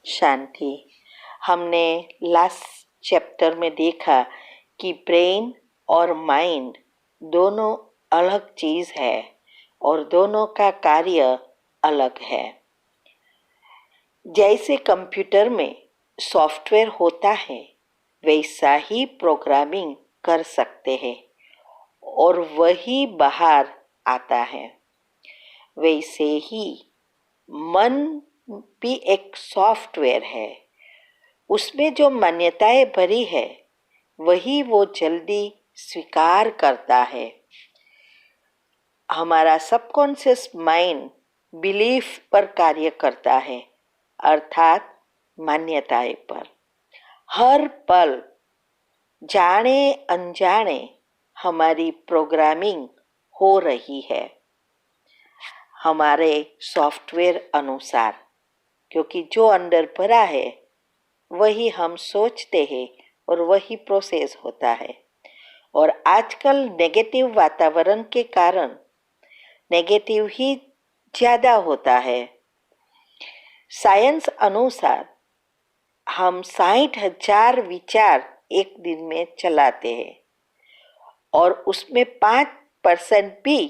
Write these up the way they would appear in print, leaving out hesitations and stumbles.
शांति। हमने last chapter में देखा कि ब्रेन और माइंड दोनों अलग चीज़ है और दोनों का कार्य अलग है। जैसे कंप्यूटर में सॉफ्टवेयर होता है वैसा ही प्रोग्रामिंग कर सकते हैं और वही बाहर आता है। वैसे ही मन भी एक सॉफ्टवेयर है। उसमें जो मान्यताएं भरी है वही वो जल्दी स्वीकार करता है। हमारा सबकॉन्शियस माइंड बिलीफ पर कार्य करता है, अर्थात मान्यताएं पर। हर पल जाने अनजाने हमारी प्रोग्रामिंग हो रही है हमारे सॉफ्टवेयर अनुसार, क्योंकि जो अंदर भरा है वही हम सोचते हैं और वही प्रोसेस होता है। और आजकल नेगेटिव वातावरण के कारण नेगेटिव ही ज़्यादा होता है। साइंस अनुसार हम 60,000 विचार एक दिन में चलाते हैं और उसमें 5% भी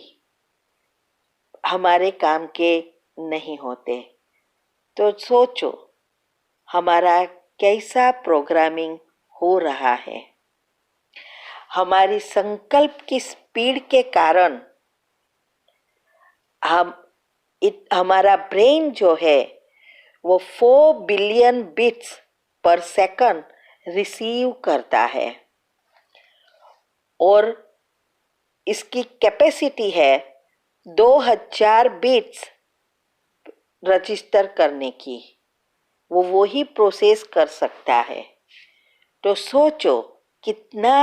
हमारे काम के नहीं होते। तो सोचो हमारा कैसा प्रोग्रामिंग हो रहा है। हमारी संकल्प की स्पीड के कारण हमारा ब्रेन जो है वो 4 बिलियन बिट्स पर सेकंड रिसीव करता है और इसकी कैपेसिटी है 2000 बिट्स रजिस्टर करने की। वो ही प्रोसेस कर सकता है। तो सोचो कितना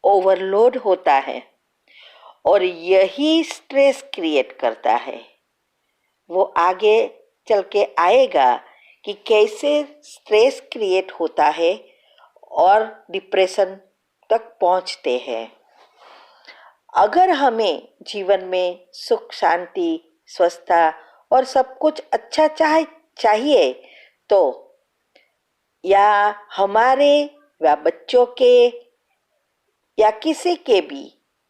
ओवरलोड होता है और यही स्ट्रेस क्रिएट करता है। वो आगे चल के आएगा कि कैसे स्ट्रेस क्रिएट होता है और डिप्रेशन तक पहुंचते हैं। अगर हमें जीवन में सुख, शांति, स्वस्थता और सब कुछ अच्छा चाहिए तो या हमारे या बच्चों के या किसी के भी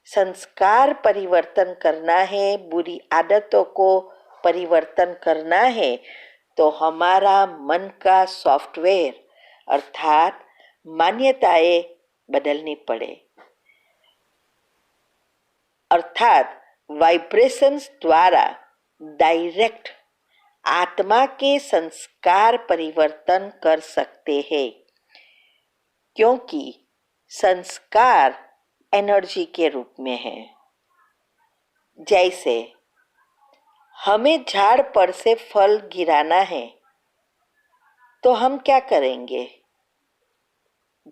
संस्कार परिवर्तन करना है, बुरी आदतों को परिवर्तन करना है, तो हमारा मन का सॉफ्टवेयर अर्थात मान्यताएं बदलनी पड़े। अर्थात वाइब्रेशंस द्वारा डायरेक्ट आत्मा के संस्कार परिवर्तन कर सकते हैं, क्योंकि संस्कार एनर्जी के रूप में है। जैसे हमें झाड़ पर से फल गिराना है तो हम क्या करेंगे?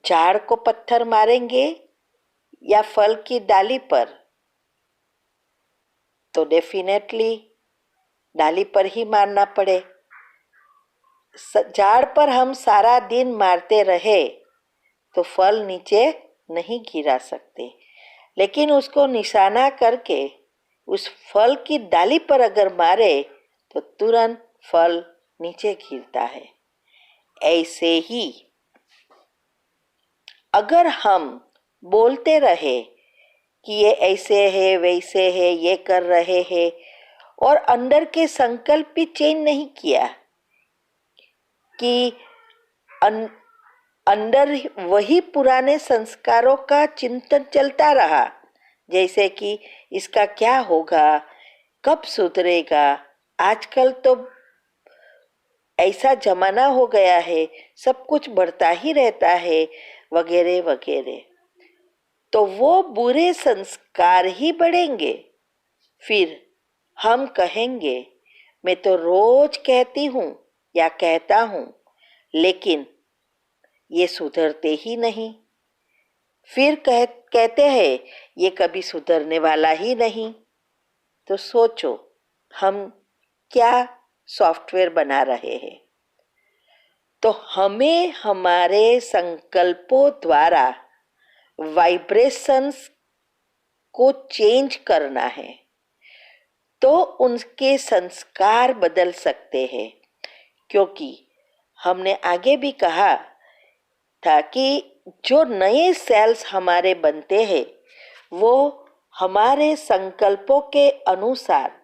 झाड़ को पत्थर मारेंगे या फल की डाली पर? तो डेफिनेटली डाली पर ही मारना पड़े। झाड़ पर हम सारा दिन मारते रहे तो फल नीचे नहीं गिरा सकते, लेकिन उसको निशाना करके उस फल की डाली पर अगर मारे तो तुरंत फल नीचे गिरता है। ऐसे ही अगर हम बोलते रहे कि ये ऐसे है, वैसे है, ये कर रहे हैं और अंदर के संकल्प भी चेंज नहीं किया कि अंदर वही पुराने संस्कारों का चिंतन चलता रहा, जैसे कि इसका क्या होगा, कब सुधरेगा, आजकल तो ऐसा जमाना हो गया है, सब कुछ बढ़ता ही रहता है, वगैरह वगैरह, तो वो बुरे संस्कार ही बढ़ेंगे। फिर हम कहेंगे मैं तो रोज कहती हूँ या कहता हूँ लेकिन ये सुधरते ही नहीं। फिर कहते हैं ये कभी सुधरने वाला ही नहीं। तो सोचो हम क्या सॉफ्टवेयर बना रहे हैं। तो हमें हमारे संकल्पों द्वारा वाइब्रेशंस को चेंज करना है तो उनके संस्कार बदल सकते हैं, क्योंकि हमने आगे भी कहा था कि जो नए सेल्स हमारे बनते हैं वो हमारे संकल्पों के अनुसार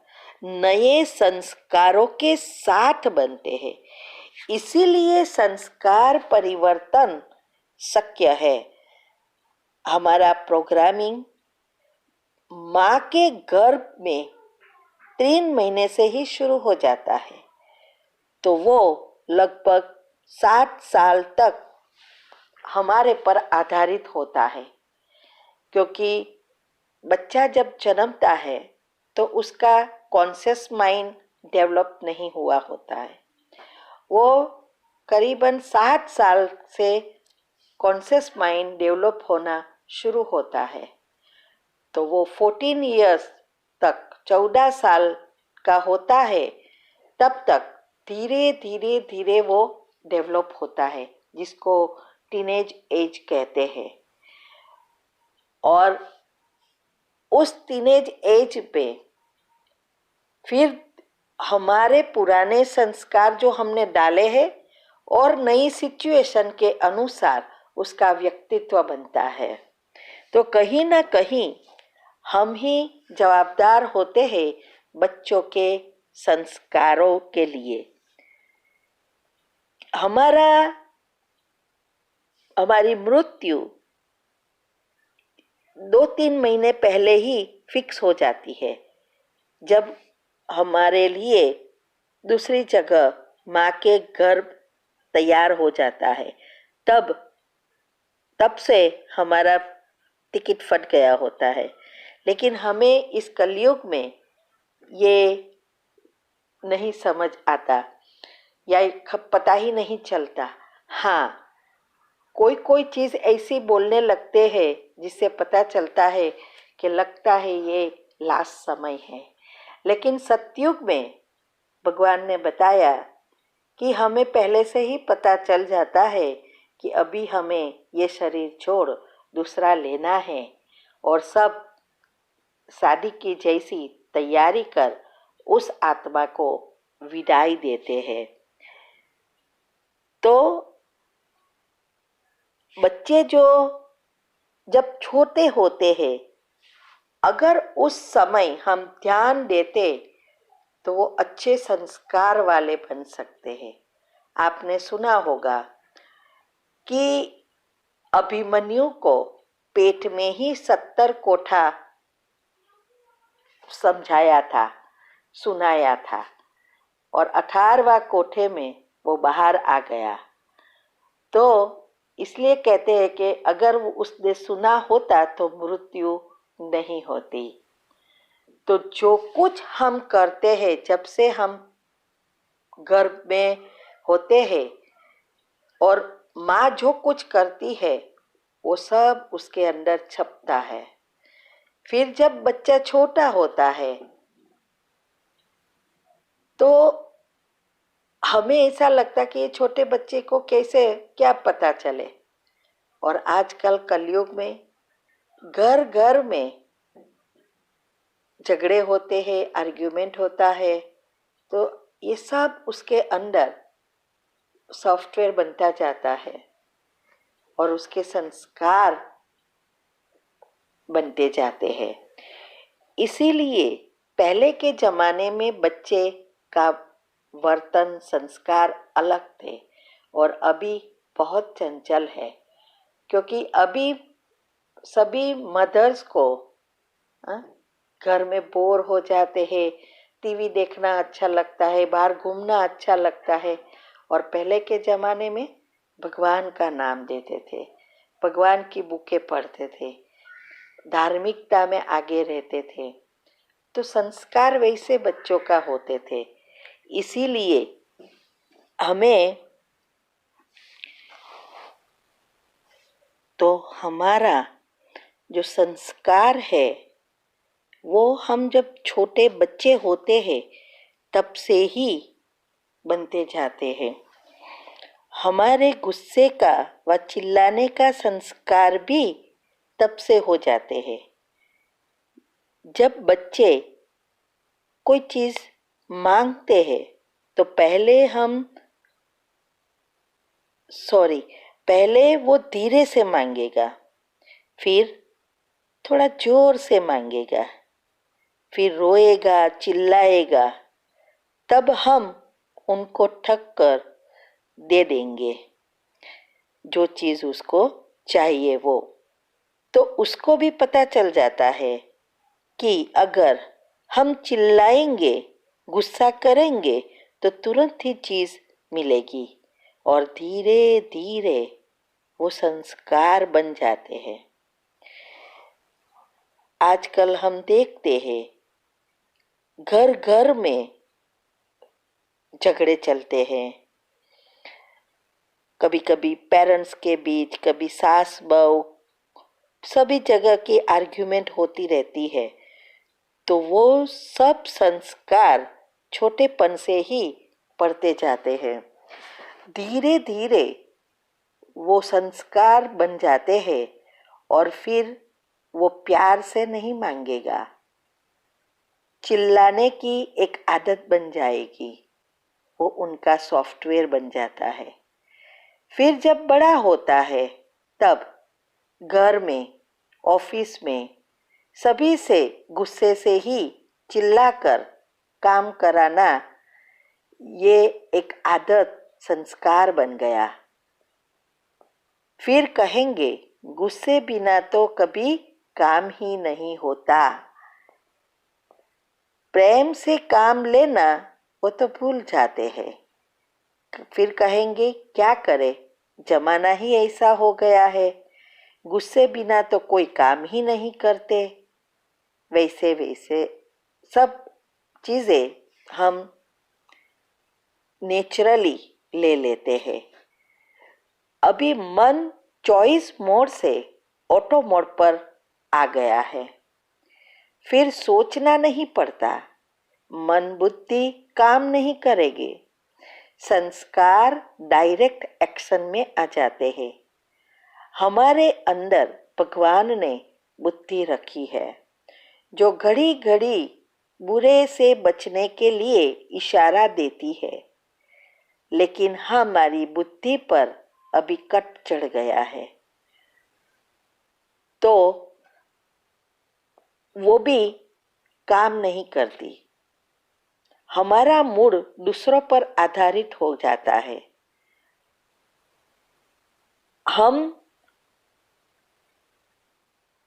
नए संस्कारों के साथ बनते हैं। इसीलिए संस्कार परिवर्तन शक्य है। हमारा प्रोग्रामिंग माँ के गर्भ में 3 महीने से ही शुरू हो जाता है, तो वो लगभग 7 साल तक हमारे पर आधारित होता है। क्योंकि बच्चा जब जन्मता है तो उसका कॉन्शियस माइंड डेवलप नहीं हुआ होता है। वो करीबन 7 साल से कॉन्शियस माइंड डेवलप होना शुरू होता है। तो वो 14 इयर्स तक 14 साल का होता है, तब तक धीरे धीरे धीरे वो डेवलप होता है, जिसको टीनेज एज कहते हैं। और उस टीनेज एज पे फिर हमारे पुराने संस्कार जो हमने डाले हैं और नई सिचुएशन के अनुसार उसका व्यक्तित्व बनता है। तो कहीं ना कहीं हम ही जवाबदार होते हैं बच्चों के संस्कारों के लिए। हमारी मृत्यु 2-3 महीने पहले ही फिक्स हो जाती है। जब हमारे लिए दूसरी जगह माँ के गर्भ तैयार हो जाता है, तब से हमारा टिकट फट गया होता है। लेकिन हमें इस कलयुग में ये नहीं समझ आता या पता ही नहीं चलता। हाँ, कोई चीज़ ऐसी बोलने लगते हैं जिससे पता चलता है कि लगता है ये लास्ट समय है। लेकिन सतयुग में भगवान ने बताया कि हमें पहले से ही पता चल जाता है कि अभी हमें ये शरीर छोड़ दूसरा लेना है, और सब शादी की जैसी तैयारी कर उस आत्मा को विदाई देते हैं। तो बच्चे जो जब छोटे होते हैं, अगर उस समय हम ध्यान देते तो वो अच्छे संस्कार वाले बन सकते हैं। आपने सुना होगा कि अभिमन्यु को पेट में ही 70 कोठा समझाया था, सुनाया था, और 18वां कोठे में वो बाहर आ गया। तो इसलिए कहते हैं कि अगर उसने सुना होता तो मृत्यु नहीं होती। तो जो कुछ हम करते हैं जब से हम गर्भ में होते हैं, और माँ जो कुछ करती है वो सब उसके अंदर छपता है। फिर जब बच्चा छोटा होता है तो हमें ऐसा लगता कि ये छोटे बच्चे को कैसे क्या पता चले। और आजकल कलयुग में घर घर में झगड़े होते हैं, आर्ग्यूमेंट होता है, तो ये सब उसके अंदर सॉफ्टवेयर बनता जाता है और उसके संस्कार बनते जाते हैं। इसीलिए पहले के जमाने में बच्चे का वर्तन संस्कार अलग थे और अभी बहुत चंचल है। क्योंकि अभी सभी मदर्स को घर में बोर हो जाते हैं, टीवी देखना अच्छा लगता है, बाहर घूमना अच्छा लगता है। और पहले के ज़माने में भगवान का नाम देते थे, भगवान की बुकें पढ़ते थे, धार्मिकता में आगे रहते थे। तो संस्कार वैसे बच्चों का होते थे। इसीलिए हमें तो हमारा जो संस्कार है वो हम जब छोटे बच्चे होते हैं तब से ही बनते जाते हैं। हमारे गुस्से का व चिल्लाने का संस्कार भी तब से हो जाते हैं। जब बच्चे कोई चीज़ मांगते हैं तो पहले हम सॉरी, पहले वो धीरे से मांगेगा, फिर थोड़ा जोर से मांगेगा, फिर रोएगा, चिल्लाएगा, तब हम उनको ठग कर दे देंगे जो चीज़ उसको चाहिए वो। तो उसको भी पता चल जाता है कि अगर हम चिल्लाएंगे, गुस्सा करेंगे तो तुरंत ही चीज़ मिलेगी, और धीरे धीरे वो संस्कार बन जाते हैं। आजकल हम देखते हैं घर घर में झगड़े चलते हैं, कभी कभी पेरेंट्स के बीच, कभी सास बहू, सभी जगह की आर्ग्यूमेंट होती रहती है। तो वो सब संस्कार छोटेपन से ही पढ़ते जाते हैं। धीरे धीरे वो संस्कार बन जाते हैं और फिर वो प्यार से नहीं मांगेगा, चिल्लाने की एक आदत बन जाएगी, वो उनका सॉफ्टवेयर बन जाता है। फिर जब बड़ा होता है तब घर में, ऑफिस में सभी से गुस्से से ही चिल्लाकर काम कराना, ये एक आदत, संस्कार बन गया। फिर कहेंगे गुस्से बिना तो कभी काम ही नहीं होता। प्रेम से काम लेना वो तो भूल जाते हैं। फिर कहेंगे क्या करे, जमाना ही ऐसा हो गया है, गुस्से बिना तो कोई काम ही नहीं करते। वैसे वैसे सब चीज़ें हम नेचुरली ले लेते हैं। अभी मन चॉइस मोड से ऑटो मोड पर आ गया है। फिर सोचना नहीं पड़ता, मन बुद्धि काम नहीं करेगी, संस्कार डायरेक्ट एक्शन में आ जाते हैं। हमारे अंदर भगवान ने बुद्धि रखी है जो घड़ी घड़ी बुरे से बचने के लिए इशारा देती है, लेकिन हमारी बुद्धि पर अभी कट चढ़ गया है, तो वो भी काम नहीं करती। हमारा मूड दूसरों पर आधारित हो जाता है। हम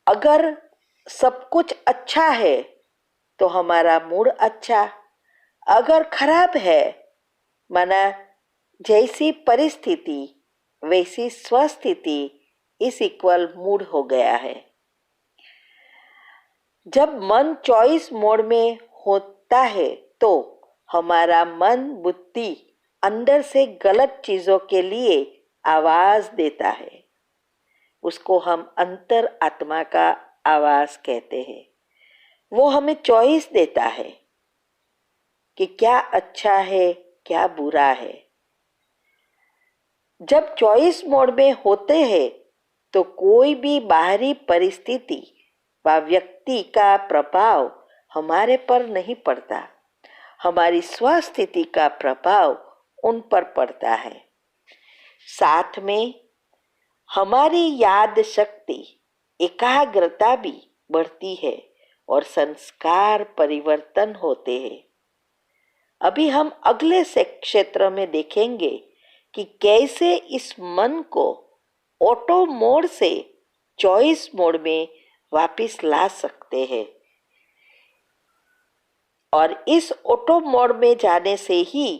अगर सब कुछ अच्छा है तो हमारा मूड अच्छा, अगर खराब है माना जैसी परिस्थिति वैसी स्वस्थिति इस इक्वल मूड हो गया है। जब मन चॉइस मोड में होता है तो हमारा मन बुद्धि अंदर से गलत चीजों के लिए आवाज देता है, उसको हम अंतर आत्मा का आवाज कहते हैं। वो हमें चॉइस देता है कि क्या अच्छा है क्या बुरा है। जब चॉइस मोड में होते हैं तो कोई भी बाहरी परिस्थिति व व्यक्ति का प्रभाव हमारे पर नहीं पड़ता, हमारी स्वस्थिति का प्रभाव उन पर पड़ता है। साथ में हमारी याद शक्ति, एकाग्रता भी बढ़ती है और संस्कार परिवर्तन होते हैं। अभी हम अगले क्षेत्र में देखेंगे कि कैसे इस मन को ऑटो मोड से चॉइस मोड में वापस ला सकते हैं, और इस ऑटो मोड में जाने से ही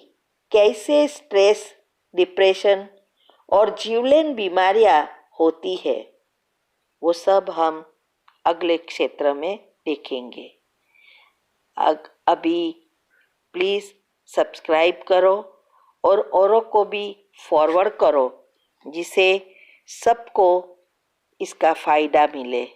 कैसे स्ट्रेस, डिप्रेशन और जीवलेन बीमारियां होती है, वो सब हम अगले क्षेत्र में देखेंगे। अभी प्लीज़ सब्सक्राइब करो और औरों को भी फॉरवर्ड करो जिससे सबको इसका फ़ायदा मिले।